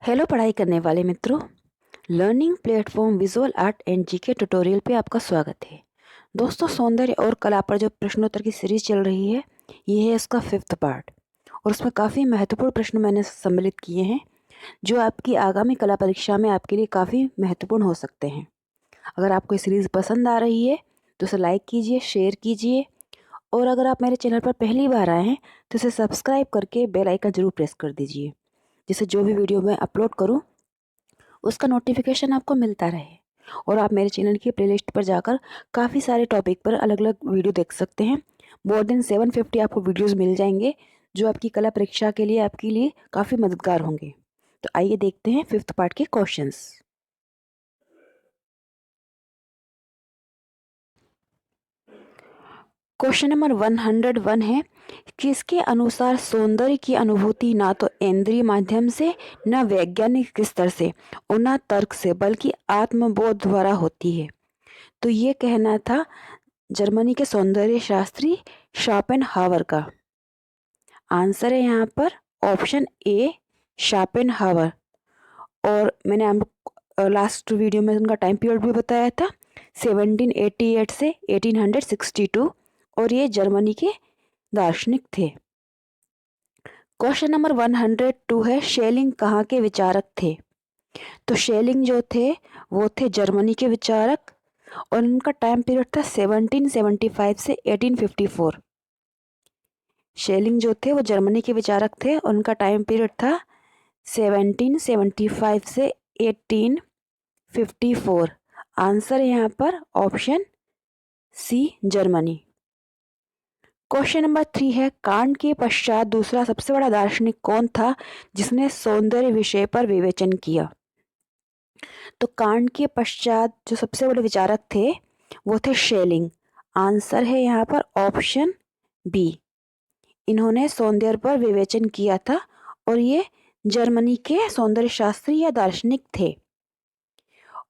Hello पढ़ाई करने वाले मित्रों। Learning platform visual art and GK tutorial पे आपका स्वागत है। दोस्तों, सौंदर्य और कला पर जो प्रश्नोत्तर की सीरीज चल रही है, ये है इसका 5th पार्ट और उसमें काफ़ी महत्वपूर्ण प्रश्न मैंने सम्मिलित किए हैं जो आपकी आगामी कला परीक्षा में आपके लिए काफ़ी महत्वपूर्ण हो सकते हैं। अगर आपको ये सीरीज़ पसंद आ रही है तो इसे लाइक कीजिए, शेयर कीजिए और अगर आप मेरे चैनल पर पहली बार आए हैं तो इसे सब्सक्राइब करके बेल आइकन जरूर प्रेस कर दीजिए, जिससे जो भी वीडियो मैं अपलोड करूँ उसका नोटिफिकेशन आपको मिलता रहे। और आप मेरे चैनल की प्लेलिस्ट पर जाकर काफ़ी सारे टॉपिक पर अलग अलग वीडियो देख सकते हैं। मोर देन 750 आपको वीडियोस मिल जाएंगे जो आपकी कला परीक्षा के लिए आपके लिए काफ़ी मददगार होंगे। तो आइए देखते हैं 5th पार्ट के क्वेश्चंस। क्वेश्चन नंबर 101 है कि इसके अनुसार सौंदर्य की अनुभूति ना तो इंद्रिय माध्यम से, न वैज्ञानिक स्तर से और न तर्क से, बल्कि आत्मबोध द्वारा होती है। तो ये कहना था जर्मनी के सौंदर्य शास्त्री शॉपेनहावर का। आंसर है यहाँ पर ऑप्शन ए, शॉपेनहावर। और मैंने आपको लास्ट वीडियो में उनका टाइम पीरियड भी बताया था, 1788 से 1862, और ये जर्मनी के दार्शनिक थे। क्वेश्चन नंबर 102 है, शेलिंग कहाँ के विचारक थे? तो शेलिंग जो थे वो थे जर्मनी के विचारक और उनका टाइम पीरियड था 1775 से 1854। शेलिंग जो थे वो जर्मनी के विचारक थे और उनका टाइम पीरियड था 1775 से 1854। आंसर है यहाँ पर option C, Germany. Question number 3 है, कांट के पश्चात दूसरा सबसे बड़ा दार्शनिक कौन था जिसने सौंदर्य विषय पर विवेचन किया? तो कांट के पश्चात जो सबसे बड़े विचारक थे वो थे शेलिंग। आंसर है यहाँ पर ऑप्शन बी। इन्होंने सौंदर्य पर विवेचन किया था और ये जर्मनी के सौंदर्य शास्त्री या दार्शनिक थे।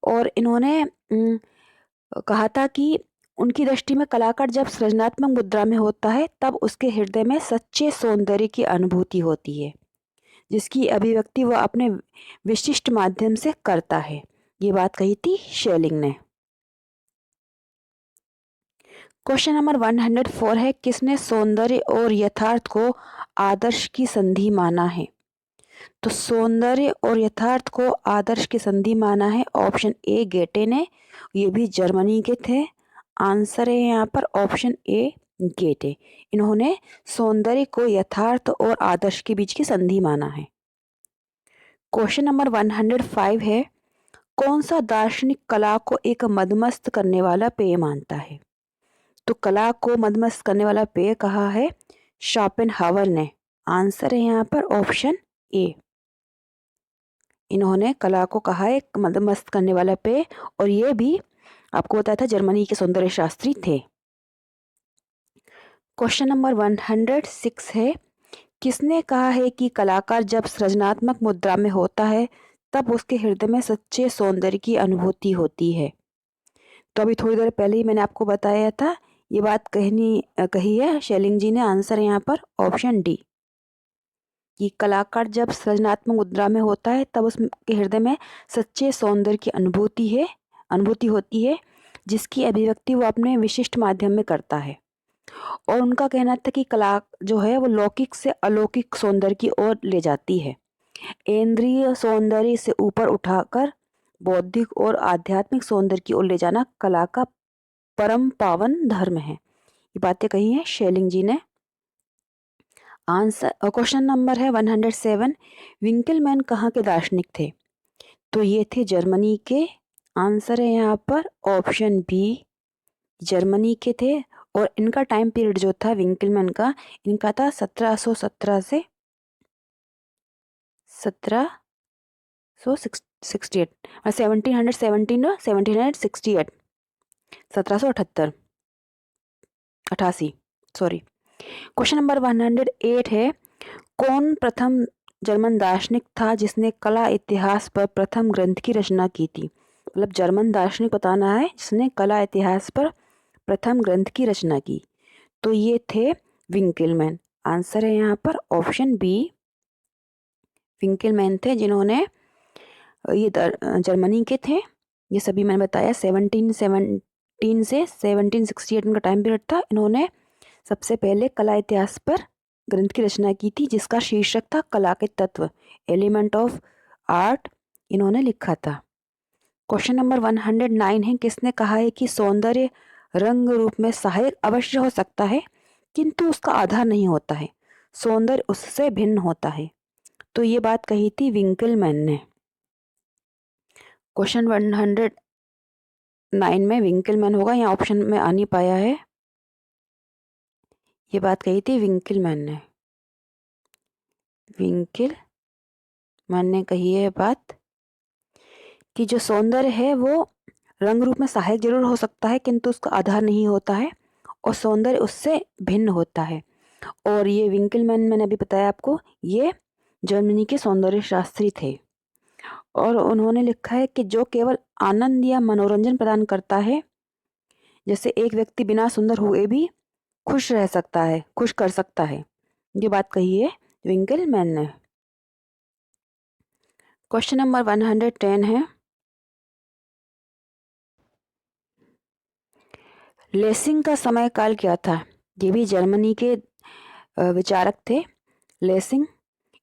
और इन्होंने कहा था कि उनकी दृष्टि में कलाकार जब सृजनात्मक मुद्रा में होता है तब उसके हृदय में सच्चे सौंदर्य की अनुभूति होती है, जिसकी अभिव्यक्ति वह अपने विशिष्ट माध्यम से करता है। ये बात कही थी शेलिंग ने। क्वेश्चन नंबर 104 है, किसने सौंदर्य और यथार्थ को आदर्श की संधि माना है? तो सौंदर्य और यथार्थ को आदर्श की संधि माना है ऑप्शन ए, गेटे ने। ये भी जर्मनी के थे। आंसर है यहाँ पर ऑप्शन ए, गेटे। इन्होंने सौंदर्य को यथार्थ और आदर्श के बीच की संधि माना है। क्वेश्चन नंबर 105 है, कौन सा दार्शनिक कला को एक मदमस्त करने वाला पेय मानता है? तो कला को मदमस्त करने वाला पेय कहा है शॉपेनहावर ने। आंसर है यहाँ पर ऑप्शन ए। इन्होंने कला को कहा है एक मदमस्त करने वाला पेय और ये भी आपको बताया था जर्मनी के सौंदर्य शास्त्री थे। क्वेश्चन नंबर 106 है, किसने कहा है कि कलाकार जब सृजनात्मक मुद्रा में होता है तब उसके हृदय में सच्चे सौंदर्य की अनुभूति होती है? तो अभी थोड़ी देर पहले ही मैंने आपको बताया था, ये बात कही है शेलिंग जी ने। आंसर है यहाँ पर ऑप्शन डी, कि कलाकार जब सृजनात्मक मुद्रा में होता है तब उसके हृदय में सच्चे सौंदर्य की अनुभूति होती है, जिसकी अभिव्यक्ति वो अपने विशिष्ट माध्यम में करता है। और उनका कहना था कि कला जो है वो लौकिक से अलौकिक सौंदर्य की ओर ले जाती है, इंद्रिय सौंदर्य से ऊपर उठाकर बौद्धिक और आध्यात्मिक सौंदर्य की ओर ले जाना कला का परम पावन धर्म है। ये बातें कही हैं शेलिंग जी ने। आंसर क्वेश्चन नंबर है 107, विंकलमैन कहाँ के दार्शनिक थे? तो ये थे जर्मनी के। आंसर है यहाँ पर ऑप्शन बी, जर्मनी के थे। और इनका टाइम पीरियड जो था विंकलमैन का, इनका था 1717 से 1768, 1768, 1778, 88, सॉरी। क्वेश्चन नंबर 108 है, कौन प्रथम जर्मन दार्शनिक था जिसने कला इतिहास पर प्रथम ग्रंथ की रचना की थी? मतलब जर्मन दार्शनिक बताना है जिसने कला इतिहास पर प्रथम ग्रंथ की रचना की। तो ये थे विंकलमैन। आंसर है यहाँ पर ऑप्शन बी, विंकलमैन थे जिन्होंने ये जर्मनी के थे। ये सभी मैंने बताया। 1717 से 1768 इनका टाइम पीरियड था। इन्होंने सबसे पहले कला इतिहास पर ग्रंथ की रचना की थी, जिसका शीर्षक था कला के तत्व, एलिमेंट ऑफ आर्ट। इन्होंने लिखा था। क्वेश्चन नंबर 109 है, किसने कहा है कि सौंदर्य रंग रूप में सहायक अवश्य हो सकता है किंतु उसका आधार नहीं होता है, सौंदर्य उससे भिन्न होता है। तो ये बात कही थी विंकलमैन ने। क्वेश्चन 109 में विंकलमैन होगा, यहाँ ऑप्शन में आ नहीं पाया है। ये बात कही थी विंकलमैन ने। विंकलमैन ने कही है बात कि जो सौंदर्य है वो रंग रूप में सहायक जरूर हो सकता है किंतु उसका आधार नहीं होता है और सौंदर्य उससे भिन्न होता है। और ये विंकलमैन मैंने अभी बताया आपको, ये जर्मनी के सौंदर्य शास्त्री थे और उन्होंने लिखा है कि जो केवल आनंद या मनोरंजन प्रदान करता है, जैसे एक व्यक्ति बिना सुंदर हुए भी खुश रह सकता है, खुश कर सकता है, ये बात कही है विंकलमैन ने। क्वेश्चन नंबर 110 है, लेसिंग का समय काल क्या था? ये भी जर्मनी के विचारक थे लेसिंग।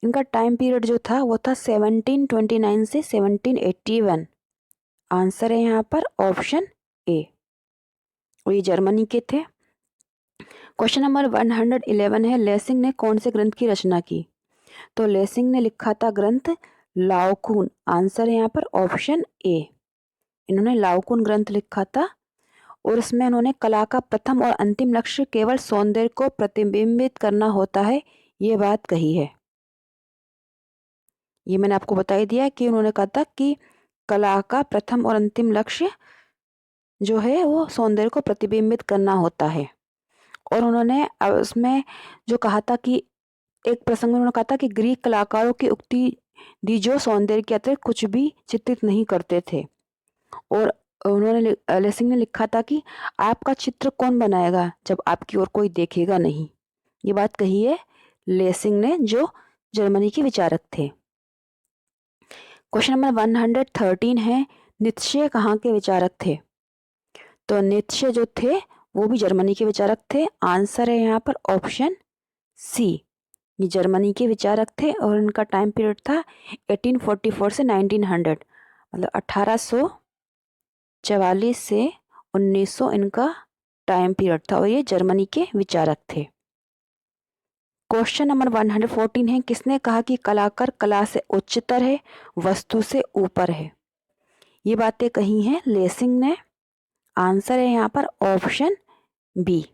इनका टाइम पीरियड जो था वो था 1729 से 1781। आंसर है यहाँ पर ऑप्शन ए, और ये जर्मनी के थे। क्वेश्चन नंबर 111 है, लेसिंग ने कौन से ग्रंथ की रचना की? तो लेसिंग ने लिखा था ग्रंथ लाओकून। आंसर है यहाँ पर ऑप्शन ए, इन्होंने लाओकून ग्रंथ लिखा था और इसमें उन्होंने कला का प्रथम और अंतिम लक्ष्य केवल सौंदर्य को प्रतिबिंबित करना होता है, ये बात कही है। ये मैंने आपको बता ही दिया कि उन्होंने कहा था कि कला का प्रथम और अंतिम लक्ष्य जो है वो सौंदर्य को प्रतिबिंबित करना होता है। और उन्होंने उसमें जो कहा था कि एक प्रसंग में उन्होंने कहा था कि ग्रीक कलाकारों की उक्ति दी जो सौंदर्य के अतिरिक्त कुछ भी चित्रित नहीं करते थे। और उन्होंने लेसिंग ने लिखा था कि आपका चित्र कौन बनाएगा जब आपकी ओर कोई देखेगा नहीं, ये बात कही है लेसिंग ने, जो जर्मनी के विचारक थे। क्वेश्चन नंबर 113 है, नीत्शे कहाँ के विचारक थे? तो नीत्शे जो थे वो भी जर्मनी के विचारक थे। आंसर है यहाँ पर ऑप्शन सी, ये जर्मनी के विचारक थे और इनका टाइम पीरियड था 1844 से 1900, मतलब 1844 से 1900 इनका टाइम पीरियड था और ये जर्मनी के विचारक थे। क्वेश्चन नंबर 114 है, किसने कहा कि कलाकार कला से उच्चतर है, वस्तु से ऊपर है? ये बातें कही हैं लेसिंग ने। आंसर है यहाँ पर ऑप्शन बी,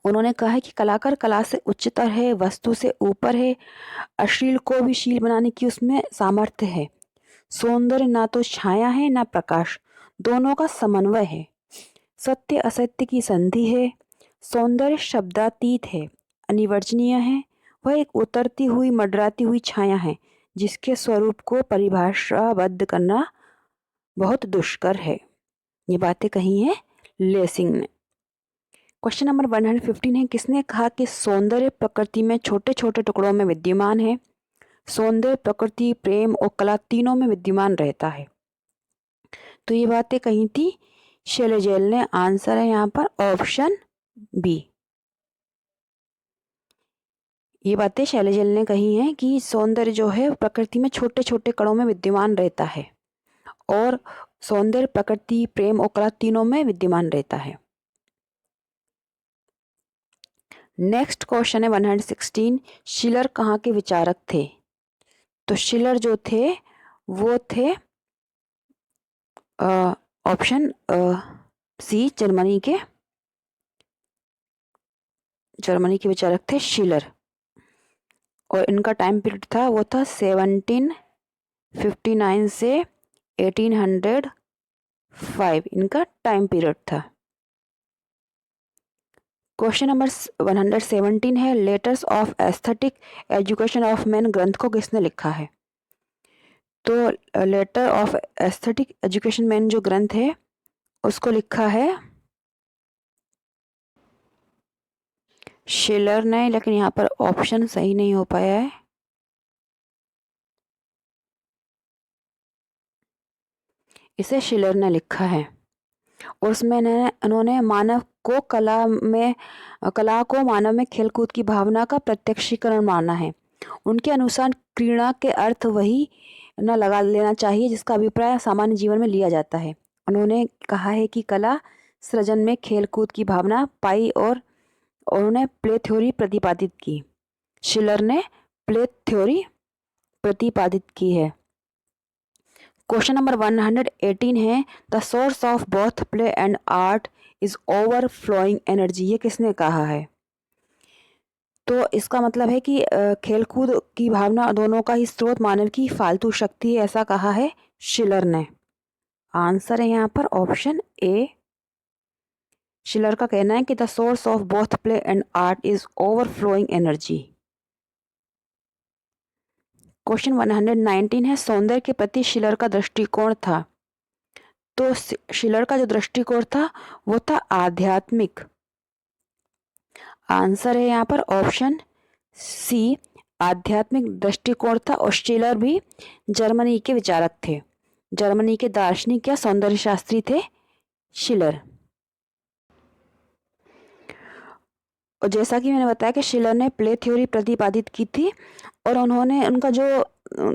उन्होंने कहा है कि कलाकार कला से उच्चतर है, वस्तु से ऊपर है, अश्लील को भी शील बनाने की उसमें सामर्थ्य है, सौंदर्य ना तो छाया है ना प्रकाश, दोनों का समन्वय है, सत्य असत्य की संधि है, सौंदर्य शब्दातीत है, अनिवर्चनीय है, वह एक उतरती हुई मंडराती हुई छाया है जिसके स्वरूप को परिभाषाबद्ध करना बहुत दुष्कर है। ये बातें कही हैं लेसिंग ने। क्वेश्चन नंबर 115 है, किसने कहा कि सौंदर्य प्रकृति में छोटे छोटे टुकड़ों में विद्यमान है, सौंदर्य प्रकृति प्रेम और कला तीनों में विद्यमान रहता है? तो ये बातें कही थी शेलेजेल ने। आंसर है यहाँ पर ऑप्शन बी, ये बातें शैलेजेल ने कही हैं कि सौंदर्य जो है प्रकृति में छोटे छोटे कणों में विद्यमान रहता है और सौंदर्य प्रकृति प्रेम और कला तीनों में विद्यमान रहता है। नेक्स्ट क्वेश्चन है 116, शिलर कहाँ के विचारक थे? तो शिलर जो थे वो थे ऑप्शन सी, जर्मनी के विचारक थे शिलर और इनका टाइम पीरियड था वो था 1759 से 1805 इनका टाइम पीरियड था। क्वेश्चन नंबर 117 है, letters of aesthetic education of man ग्रंथ को किसने लिखा है? तो letter of aesthetic education man जो ग्रंथ है उसको लिखा है शिलर ने, लेकिन यहाँ पर ऑप्शन सही नहीं हो पाया है। इसे शिलर ने लिखा है और उसमें उन्होंने मानव को कला को मानव में खेलकूद की भावना का प्रत्यक्षीकरण माना है। उनके अनुसार क्रीड़ा के अर्थ वही न लगा लेना चाहिए जिसका अभिप्राय सामान्य जीवन में लिया जाता है। उन्होंने कहा है कि कला सृजन में खेलकूद की भावना पाई और उन्होंने प्ले थ्योरी प्रतिपादित की। शिलर ने प्ले थ्योरी प्रतिपादित की है। क्वेश्चन नंबर 118 है, the source of both play and art is overflowing energy. ये किसने कहा है? तो इसका मतलब है कि खेलकूद की भावना दोनों का ही स्रोत मानव की फालतू शक्ति है, ऐसा कहा है शिलर ने। आंसर है यहाँ पर ऑप्शन ए। शिलर का कहना है कि the source of both play and art is overflowing energy. Question 119 है, सौंदर्य के प्रति शिलर का दृष्टिकोण था। तो शिलर का जो दृष्टिकोण था वो था आध्यात्मिक। आंसर है यहाँ पर ऑप्शन सी, आध्यात्मिक दृष्टिकोण था। और शिलर भी जर्मनी के विचारक थे, जर्मनी के दार्शनिक या सौंदर्य शास्त्री थे शिलर। और जैसा कि मैंने बताया कि शिलर ने प्ले थ्योरी प्रतिपादित की थी और उन्होंने उनका जो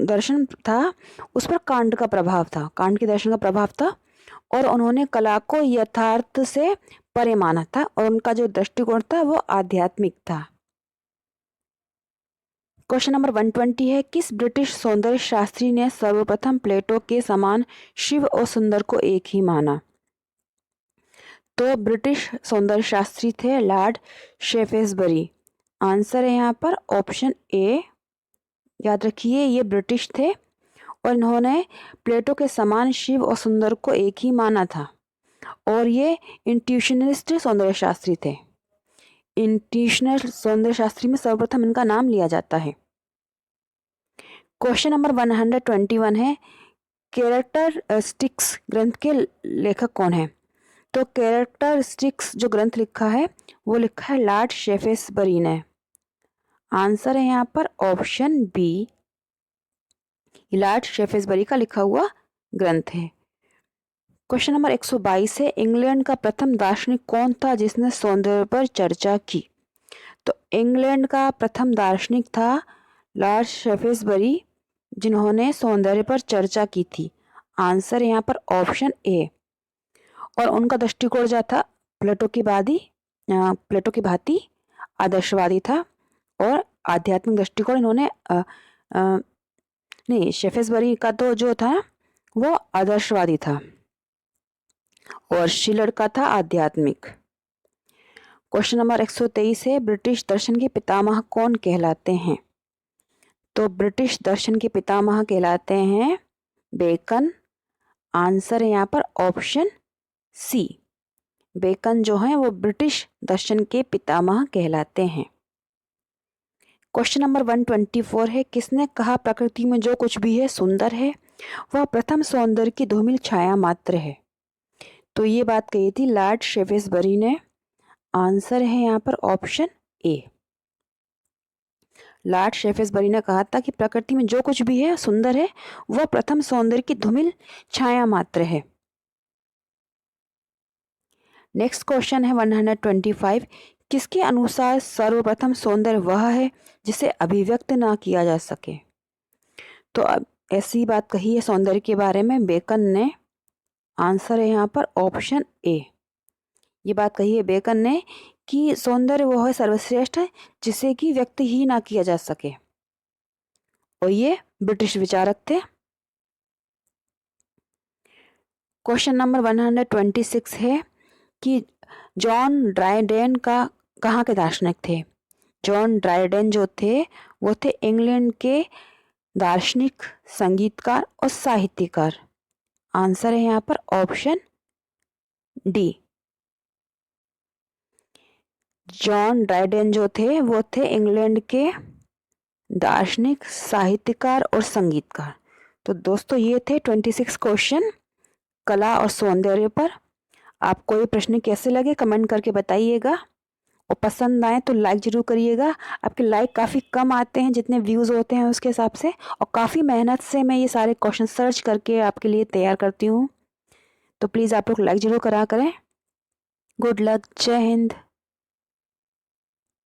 दर्शन था उस पर कांट का प्रभाव था, कांट के दर्शन का प्रभाव था और उन्होंने कला को यथार्थ से परे माना था और उनका जो दृष्टिकोण था वो आध्यात्मिक था। क्वेश्चन नंबर 120 है, किस ब्रिटिश सौंदर्य शास्त्री ने सर्वप्रथम प्लेटो के समान शिव और सुंदर को एक ही माना? तो ब्रिटिश सौंदर्य शास्त्री थे लॉर्ड शेफ्सबरी। आंसर है यहाँ पर ऑप्शन ए। याद रखिए ये ब्रिटिश थे और इन्होंने प्लेटो के समान शिव और सुंदर को एक ही माना था और ये इंट्यूशनिस्ट सौंदर्य शास्त्री थे। इंट्यूशनल सौंदर्य शास्त्री में सर्वप्रथम इनका नाम लिया जाता है। क्वेश्चन नंबर 121 है, कैरेक्टरिस्टिक्स ग्रंथ के लेखक कौन है? तो कैरेक्टरिस्टिक्स जो ग्रंथ लिखा है वो लिखा है लॉर्ड शेफ्सबरी ने। आंसर है यहाँ पर ऑप्शन बी, लॉर्ड शेफ्सबरी का लिखा हुआ ग्रंथ है। क्वेश्चन नंबर 122 है, इंग्लैंड का प्रथम दार्शनिक कौन था जिसने सौंदर्य पर चर्चा की? तो इंग्लैंड का प्रथम दार्शनिक था लॉर्ड शेफ्सबरी जिन्होंने सौंदर्य पर चर्चा की थी। आंसर यहाँ पर ऑप्शन ए। और उनका दृष्टिकोण जो था प्लेटो की भांति आदर्शवादी था और आध्यात्मिक दृष्टिकोण इन्होंने नहीं, शेफ्सबरी का तो जो था वो आदर्शवादी था और शिलर का था आध्यात्मिक। क्वेश्चन नंबर 123 है, ब्रिटिश दर्शन के पितामह कौन कहलाते हैं? तो ब्रिटिश दर्शन के पितामह कहलाते हैं बेकन। आंसर है यहाँ पर ऑप्शन सी, बेकन जो है वो ब्रिटिश दर्शन के पितामह कहलाते हैं। क्वेश्चन नंबर 124 है, किसने कहा प्रकृति में जो कुछ भी है सुंदर है, वह प्रथम सौंदर्य की धूमिल छाया मात्र है? तो ये बात कही थी लॉर्ड शेफ्सबरी ने। आंसर है यहाँ पर ऑप्शन ए। लॉर्ड शेफ्सबरी ने कहा था कि प्रकृति में जो कुछ भी है सुंदर है, वह प्रथम सौंदर्य की धूमिल छाया मात्र है। नेक्स्ट क्वेश्चन है 125, किसके अनुसार सर्वप्रथम सौंदर्य वह है जिसे अभिव्यक्त ना किया जा सके? तो अब ऐसी बात कही है सौंदर्य के बारे में बेकन ने। आंसर है यहाँ पर ऑप्शन ए। ये बात कही है बेकन ने कि सौंदर्य वह है सर्वश्रेष्ठ है जिसे कि व्यक्त ही ना किया जा सके और ये ब्रिटिश विचारक थे। क्वेश्चन नंबर 126 है कि जॉन ड्राइडेन का कहाँ के दार्शनिक थे? जॉन ड्राइडेन जो थे वो थे इंग्लैंड के दार्शनिक, संगीतकार और साहित्यकार। आंसर है यहाँ पर ऑप्शन डी। जॉन ड्राइडेन जो थे वो थे इंग्लैंड के दार्शनिक, साहित्यकार और संगीतकार। तो दोस्तों ये थे 26 क्वेश्चन कला और सौंदर्य पर। आपको ये प्रश्न कैसे लगे कमेंट करके बताइएगा और पसंद आए तो लाइक ज़रूर करिएगा। आपके लाइक काफ़ी कम आते हैं जितने व्यूज़ होते हैं उसके हिसाब से, और काफ़ी मेहनत से मैं ये सारे क्वेश्चन सर्च करके आपके लिए तैयार करती हूँ। तो प्लीज़ आप लोग लाइक ज़रूर करा करें। गुड लक, जय हिंद।